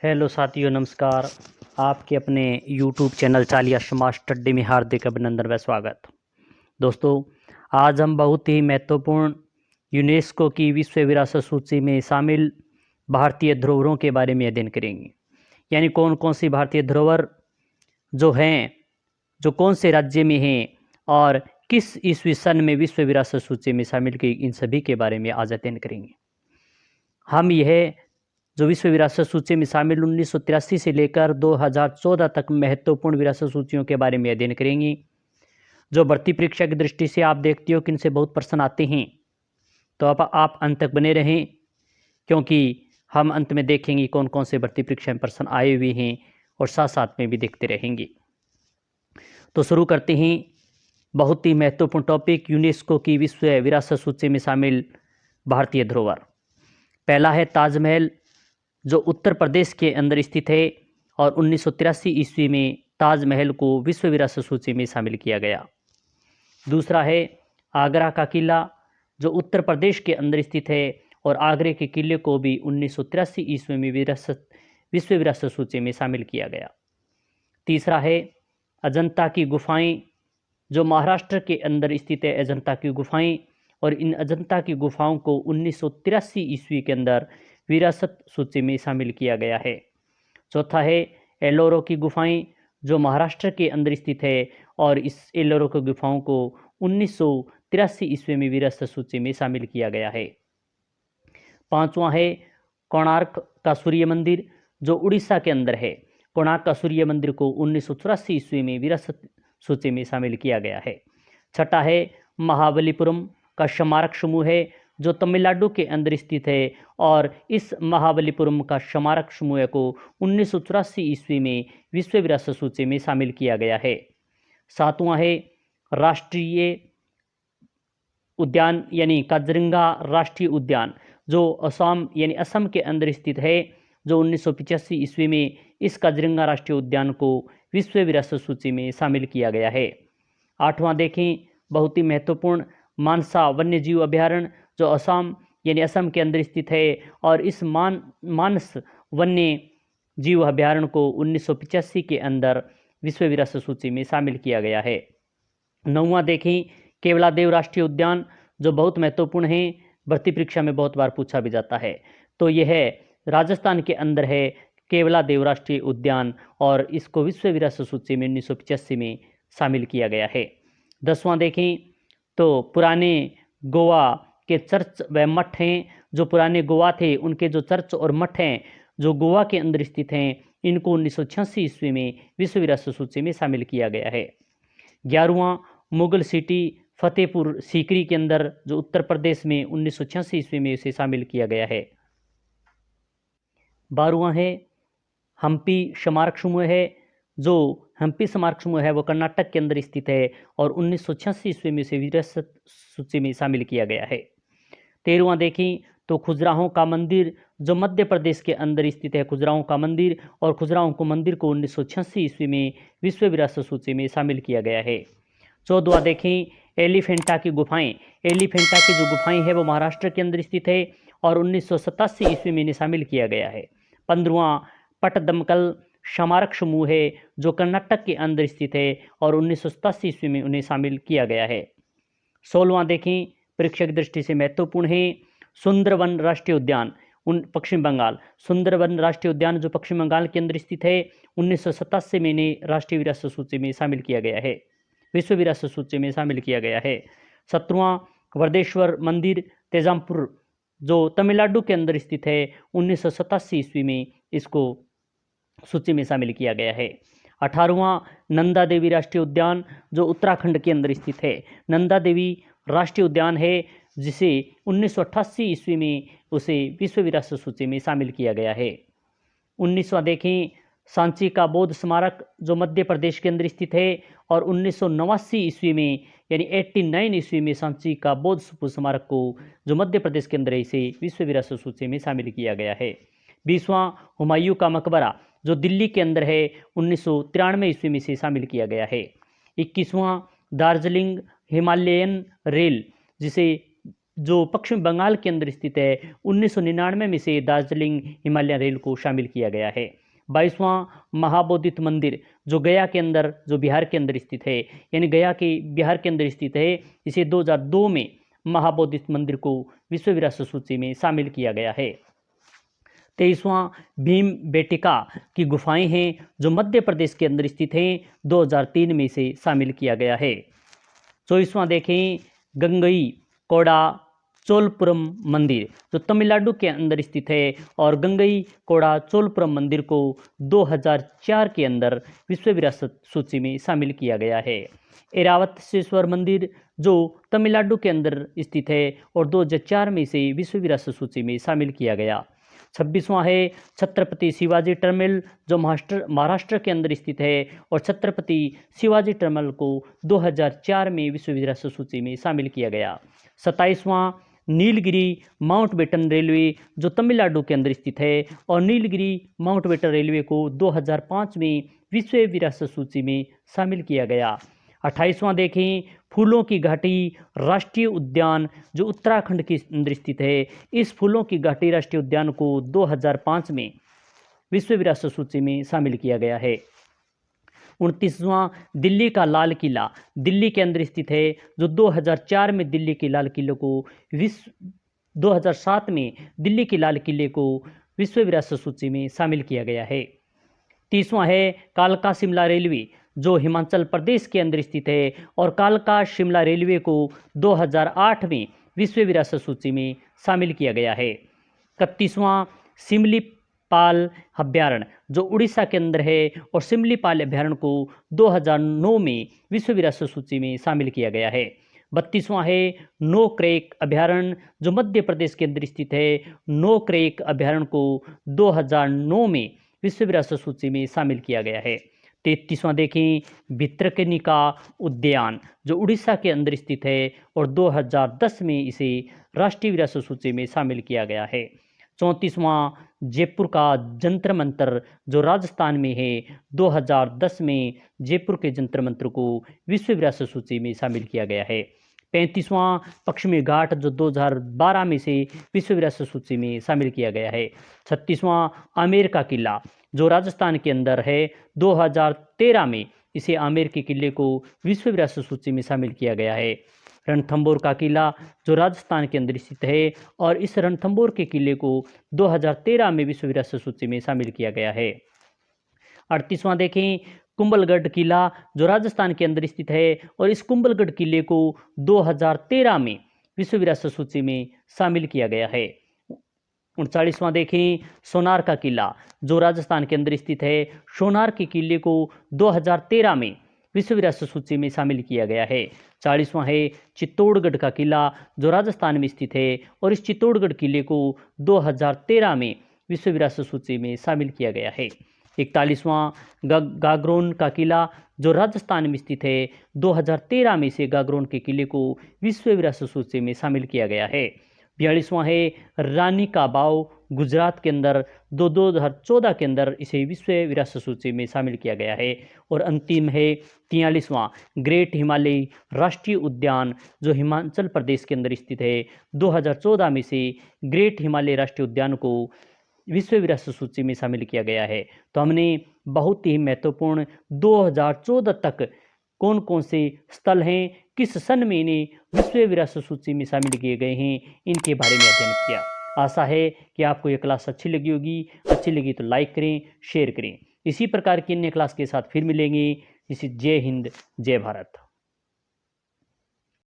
Hello साथियों, नमस्कार। आपके अपने यूट्यूब चैनल चालिया समाज स्टडी में हार्दिक अभिनंदन व स्वागत। दोस्तों, आज हम बहुत ही महत्वपूर्ण यूनेस्को की विश्व विरासत सूची में शामिल भारतीय धरोहरों के बारे में अध्ययन करेंगे। यानी कौन कौन सी भारतीय धरोहर जो हैं, जो कौन से राज्य में हैं और किस ईस्वी सन में विश्व विरासत सूची में शामिल की, इन सभी के बारे में आज अध्ययन करेंगे। हम यह जो विश्व विरासत सूची में शामिल 1983 से लेकर 2014 तक महत्वपूर्ण विरासत सूचियों के बारे में अध्ययन करेंगे। जो भर्ती परीक्षा की दृष्टि से आप देखते हो कि इनसे बहुत प्रश्न आते हैं, तो आप अंत तक बने रहें, क्योंकि हम अंत में देखेंगे कौन कौन से भर्ती परीक्षा में प्रश्न आए हुए हैं और साथ साथ में भी देखते रहेंगे। तो शुरू करते हैं। बहुत ही महत्वपूर्ण टॉपिक, यूनेस्को की विश्व विरासत सूची में शामिल भारतीय धरोहर। पहला है ताजमहल, जो उत्तर प्रदेश के अंदर स्थित है और 1983 ईस्वी में ताजमहल को विश्व विरासत सूची में शामिल किया गया। दूसरा है आगरा का किला, जो उत्तर प्रदेश के अंदर स्थित है और आगरे के किले को भी 1983 ईस्वी में विश्व विरासत सूची में शामिल किया गया। तीसरा है अजंता की गुफाएं, जो महाराष्ट्र के अंदर स्थित है अजंता की गुफाएं, और इन अजंता की गुफाओं को 1983 ईस्वी के अंदर विरासत सूची में शामिल किया गया है। चौथा है एलोरा की गुफाएं, जो महाराष्ट्र के अंदर स्थित है और इस एलोरा की गुफाओं को 1983 ईस्वी में विरासत सूची में शामिल किया गया है। पांचवा है कोणार्क का सूर्य मंदिर, जो उड़ीसा के अंदर है। कोणार्क का सूर्य मंदिर को 1984 ईस्वी में विरासत सूची में शामिल किया गया है। छठा है महाबलीपुरम का स्मारक समूह है, जो तमिलनाडु के अंदर स्थित है और इस महाबलीपुरम का स्मारक समूह को 1984 ईस्वी में विश्व विरासत सूची में शामिल किया गया है। सातवां है राष्ट्रीय उद्यान यानी काजीरंगा राष्ट्रीय उद्यान, जो असम यानी असम के अंदर स्थित है, जो 1985 ईस्वी में इस काजीरंगा राष्ट्रीय उद्यान को विश्व विरासत सूची में शामिल किया गया है। आठवां देखें, बहुत ही महत्वपूर्ण मानसा वन्य जीव अभ्यारण्य, जो असम यानी असम के अंदर स्थित है और इस मानस वन्य जीव अभ्यारण्य को 1985 के अंदर विश्व विरासत सूची में शामिल किया गया है। नौवां देखें केवलादेव राष्ट्रीय उद्यान, जो बहुत महत्वपूर्ण है, भर्ती परीक्षा में बहुत बार पूछा भी जाता है। तो यह राजस्थान के अंदर है केवलादेव राष्ट्रीय उद्यान और इसको विश्व विरासत सूची में 1985 में शामिल किया गया है। 10वां देखें तो पुराने गोवा के चर्च व मठ हैं, जो पुराने गोवा थे उनके जो चर्च और मठ हैं जो गोवा के अंदर स्थित हैं, इनको 1986 ईस्वी में विश्व विरासत सूची में शामिल किया गया है। 11वां मुगल सिटी फतेहपुर सीकरी के अंदर, जो उत्तर प्रदेश में 1986 ईस्वी में इसे शामिल किया गया है। 12वां है हम्पी स्मारक समूह है, जो हम्पी स्मारक समूह है वो कर्नाटक के अंदर स्थित है और 1986 ईस्वी में इसे विरासत सूची में शामिल किया गया है। 13वां देखें तो खजुराहो का मंदिर, जो मध्य प्रदेश के अंदर स्थित है खजुराहो का मंदिर, और खजुराहो को मंदिर को 1986 ईस्वी में विश्व विरासत सूची में शामिल किया गया है। 14वां देखें एलिफेंटा की गुफाएं, एलिफेंटा की जो गुफाएं हैं वो महाराष्ट्र के अंदर स्थित है और 1987 ईस्वी में इन्हें शामिल किया गया है। 15वां पटदमकल स्मारक समूह है, जो कर्नाटक के अंदर स्थित है और 1987 ईस्वी में उन्हें शामिल किया गया है। 16वां देखें परीक्षा की दृष्टि से महत्वपूर्ण है सुंदरवन राष्ट्रीय उद्यान, पश्चिम बंगाल। सुंदरवन राष्ट्रीय उद्यान जो पश्चिम बंगाल के अंदर स्थित है, 1987 में इन्हें राष्ट्रीय विरासत सूची में शामिल किया गया है, विश्व विरासत सूची में शामिल किया गया है। 17वां वर्देश्वर मंदिर तेजामपुर, जो तमिलनाडु के अंदर स्थित है, 1987 ईस्वी में इसको सूची में शामिल किया गया है। 18वां नंदा देवी राष्ट्रीय उद्यान, जो उत्तराखंड के अंदर स्थित है, नंदा देवी राष्ट्रीय उद्यान है, जिसे 1988 ईस्वी में उसे विश्व विरासत सूची में शामिल किया गया है। 19वां देखें सांची का बौद्ध स्मारक, जो मध्य प्रदेश के अंदर स्थित है और 1989 ईस्वी में यानी 89 ईस्वी में सांची का बौद्ध स्मारक को, जो मध्य प्रदेश के अंदर है, इसे विश्व विरासत सूची में शामिल किया गया है। 20वां हुमायूं का मकबरा, जो दिल्ली के अंदर है, 1993 ईस्वी में इसे शामिल किया गया है। 21वां दार्जिलिंग हिमालयन रेल, जिसे जो पश्चिम बंगाल के अंदर स्थित है, 1999 में से दार्जिलिंग हिमालयन रेल को शामिल किया गया है। 22वां महाबोधित मंदिर जो गया के अंदर, जो बिहार के अंदर स्थित है, यानी गया के बिहार के अंदर स्थित है, इसे 2002 में महाबोधित मंदिर को विश्व विरासत सूची में शामिल किया गया है। 23वां भीम बेटिका की गुफाएं हैं जो मध्य प्रदेश के अंदर स्थित हैं, 2003 में इसे शामिल किया गया है। 24वां देखें गंगई कोड़ा चोलपुरम मंदिर जो तमिलनाडु के अंदर स्थित है, और गंगई कोड़ा चोलपुरम मंदिर को 2004 के अंदर विश्व विरासत सूची में शामिल किया गया है। ऐरावतेश्वर मंदिर जो तमिलनाडु के अंदर स्थित है और 2004 में इसे विश्व विरासत सूची में शामिल किया गया। 26वां है छत्रपति शिवाजी टर्मिनल जो महाराष्ट्र के अंदर स्थित है, और छत्रपति शिवाजी टर्मिनल को 2004 में विश्व विरासत सूची में शामिल किया गया। 27वां नीलगिरी माउंटबेटन रेलवे जो तमिलनाडु के अंदर स्थित है, और नीलगिरी माउंटबेटन रेलवे को 2005 में विश्व विरासत सूची में शामिल किया गया। 28वां देखें फूलों की घाटी राष्ट्रीय उद्यान जो उत्तराखंड के अंदर स्थित है, इस फूलों की घाटी राष्ट्रीय उद्यान को 2005 में विश्व विरासत सूची में शामिल किया गया है। 29वां दिल्ली का लाल किला दिल्ली के अंदर स्थित है, जो 2004 में दिल्ली के लाल किले को 2007 में दिल्ली के लाल किले को विश्व विरासत सूची में शामिल किया गया है। 30वां है कालका शिमला रेलवे जो हिमाचल प्रदेश के अंदर स्थित है, और कालका शिमला रेलवे को 2008 में विश्व विरासत सूची में शामिल किया गया है। 31वां सिमलीपाल अभ्यारण्य जो उड़ीसा के अंदर है, और सिमलीपाल अभ्यारण्य को 2009 में विश्व विरासत सूची में शामिल किया गया है। 32वां है नो क्रैक अभ्यारण्य जो मध्य प्रदेश के अंदर स्थित है, नो क्रैक अभ्यारण्य को 2009 में विश्व विरासत सूची में शामिल किया गया है। 33वां देखें भितरकनिका उद्यान जो उड़ीसा के अंदर स्थित है, और 2010 में इसे राष्ट्रीय विरासत सूची में शामिल किया गया है। 34वां जयपुर का जंतर मंतर जो राजस्थान में है, 2010 में जयपुर के जंतर मंतर को विश्व विरासत सूची में शामिल किया गया है। 35वां पश्चिमी घाट जो 2012 में से विश्व विरासत सूची में शामिल किया गया है। 36वां आमेर का किला जो राजस्थान के अंदर है, 2013 में इसे आमेर के किले को विश्व विरासत सूची में शामिल किया गया है। रणथंभौर का किला जो राजस्थान के अंदर स्थित है, और इस रणथंभौर के किले को 2013 में विश्व विरासत सूची में शामिल किया गया है। 38वां देखें कुंभलगढ़ किला जो राजस्थान के अंदर स्थित है, और इस कुंभलगढ़ किले को 2013 में विश्व विरासत सूची में शामिल किया गया है। 39वां देखें सोनार का किला जो राजस्थान के अंदर स्थित है, सोनार के किले को 2013 में विश्व विरासत सूची में शामिल किया गया है। 40वां है चित्तौड़गढ़ का किला जो राजस्थान में स्थित है, और इस चित्तौड़गढ़ किले को 2013 में विश्व विरासत सूची में शामिल किया गया है। 41वां गागरोन का किला जो राजस्थान में स्थित है, 2013 में से गागरोन के किले को विश्व विरासत सूची में शामिल किया गया है। 42वां है रानी का बाव गुजरात के अंदर, 2014 के अंदर इसे विश्व विरासत सूची में शामिल किया गया है। और अंतिम है 43वां ग्रेट हिमालय राष्ट्रीय उद्यान जो हिमाचल प्रदेश के अंदर स्थित है, 2014 में से ग्रेट हिमालय राष्ट्रीय उद्यान को विश्व विरासत सूची में शामिल किया गया है। तो हमने बहुत ही महत्वपूर्ण 2014 तक कौन कौन से स्थल हैं, किस सन में इन्हें विश्व विरासत सूची में शामिल किए गए हैं, इनके बारे में अध्ययन किया। आशा है कि आपको ये क्लास अच्छी लगी होगी। अच्छी लगी तो लाइक करें, शेयर करें। इसी प्रकार की अन्य क्लास के साथ फिर मिलेंगे। इसी जय हिंद, जय भारत।